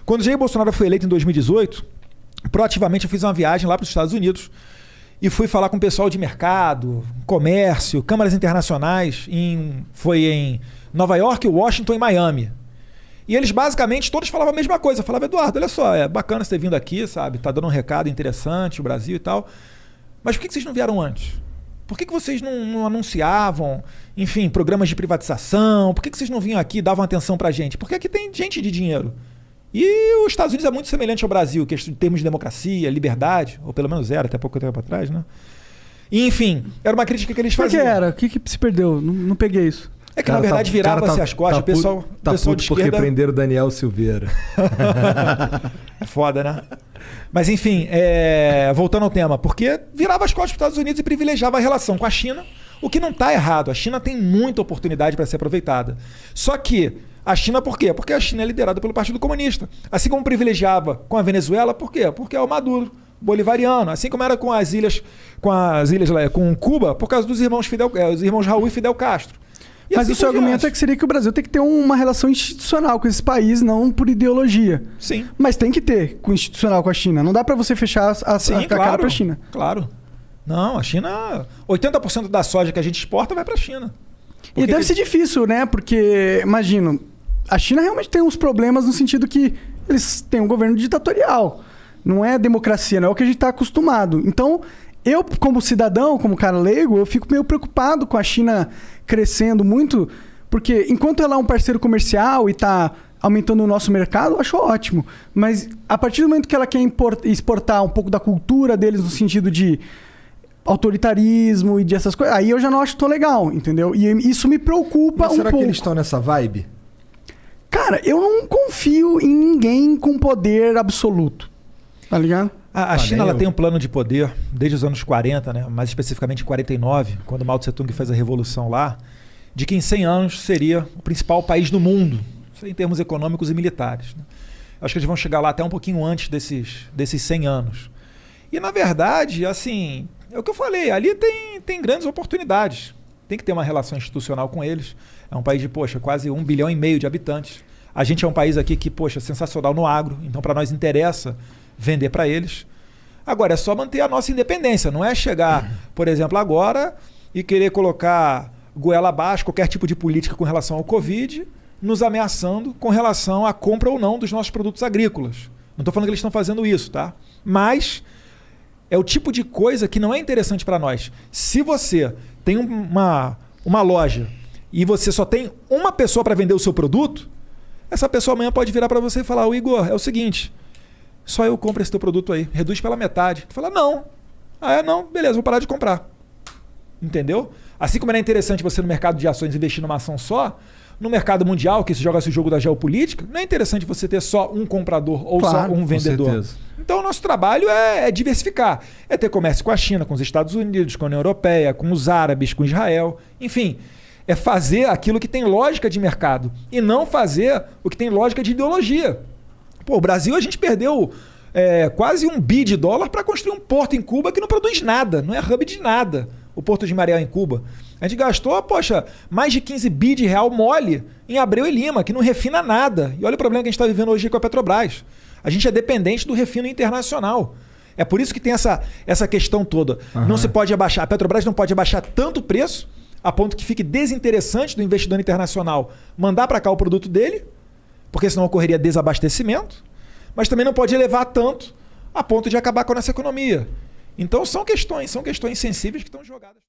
Quando Jair Bolsonaro foi eleito em 2018, proativamente eu fiz uma viagem lá para os Estados Unidos e fui falar com o pessoal de mercado, comércio, câmaras internacionais, foi em Nova York, Washington e Miami. E eles basicamente todos falavam a mesma coisa. Falavam, Eduardo, olha só, é bacana você ter vindo aqui, sabe? Tá dando um recado interessante, o Brasil e tal. Mas por que vocês não vieram antes? Por que vocês não anunciavam, enfim, programas de privatização? Por que vocês não vinham aqui e davam atenção pra gente? Porque aqui tem gente de dinheiro. E os Estados Unidos é muito semelhante ao Brasil, que em termos de democracia, liberdade, ou pelo menos era até pouco tempo atrás, né? E, enfim, era uma crítica que eles faziam. Por que era? O que se perdeu? Não peguei isso. É que, na verdade, virava-se as costas. O pessoal de esquerda... porque prenderam o Daniel Silveira. É foda, né? Mas, enfim, voltando ao tema. Porque virava as costas para os Estados Unidos e privilegiava a relação com a China, o que não está errado. A China tem muita oportunidade para ser aproveitada. Só que a China, por quê? Porque a China é liderada pelo Partido Comunista. Assim como privilegiava com a Venezuela, por quê? Porque é o Maduro bolivariano. Assim como era com Cuba, por causa dos os irmãos Raul e Fidel Castro. E mas assim o seu argumento é que seria que o Brasil tem que ter uma relação institucional com esse país, não por ideologia. Sim. Mas tem que ter institucional com a China. Não dá para você fechar a cara para a China. Claro. Não, a China... 80% da soja que a gente exporta vai para a China. E deve ser difícil, né? Porque, imagino, a China realmente tem uns problemas no sentido que eles têm um governo ditatorial. Não é democracia, não é o que a gente está acostumado. Então, eu, como cidadão, como cara leigo, eu fico meio preocupado com a China crescendo muito, porque enquanto ela é um parceiro comercial e está aumentando o nosso mercado, eu acho ótimo. Mas a partir do momento que ela quer exportar um pouco da cultura deles no sentido de autoritarismo e dessas coisas, aí eu já não acho tão legal, entendeu? E isso me preocupa um pouco. Será que eles estão nessa vibe? Cara, eu não confio em ninguém com poder absoluto. Tá ligado? A China ela tem um plano de poder desde os anos 40, né? Mais especificamente em 49, quando Mao Tse-tung fez a revolução lá, de que em 100 anos seria o principal país do mundo, em termos econômicos e militares. Né? Acho que eles vão chegar lá até um pouquinho antes desses 100 anos. E, na verdade, assim, é o que eu falei, ali tem grandes oportunidades. Tem que ter uma relação institucional com eles. É um país de, quase 1,5 bilhão de habitantes. A gente é um país aqui que, sensacional no agro, então para nós interessa vender para eles. Agora, é só manter a nossa independência. Não é chegar, por exemplo, agora e querer colocar goela abaixo qualquer tipo de política com relação ao Covid, nos ameaçando com relação à compra ou não dos nossos produtos agrícolas. Não estou falando que eles estão fazendo isso, tá? Mas é o tipo de coisa que não é interessante para nós. Se você tem uma loja e você só tem uma pessoa para vender o seu produto, essa pessoa amanhã pode virar para você e falar, Igor, é o seguinte... Só eu compro esse teu produto aí. Reduz pela metade. Tu fala, não. Não, beleza, vou parar de comprar. Entendeu? Assim como era interessante você no mercado de ações investir numa ação só, no mercado mundial, que se joga esse jogo da geopolítica, não é interessante você ter só um comprador ou só um vendedor. Com certeza. Então o nosso trabalho é diversificar. É ter comércio com a China, com os Estados Unidos, com a União Europeia, com os árabes, com Israel. Enfim, é fazer aquilo que tem lógica de mercado e não fazer o que tem lógica de ideologia. Pô, o Brasil, a gente perdeu quase $1 bi para construir um porto em Cuba que não produz nada, não é hub de nada, o Porto de Mariel em Cuba. A gente gastou, mais de 15 bi de real mole em Abreu e Lima, que não refina nada. E olha o problema que a gente está vivendo hoje com a Petrobras. A gente é dependente do refino internacional. É por isso que tem essa questão toda. Uhum. Não se pode abaixar, a Petrobras não pode abaixar tanto o preço, a ponto que fique desinteressante do investidor internacional mandar para cá o produto dele, porque senão ocorreria desabastecimento, mas também não pode elevar tanto a ponto de acabar com a nossa economia. Então são questões sensíveis que estão jogadas.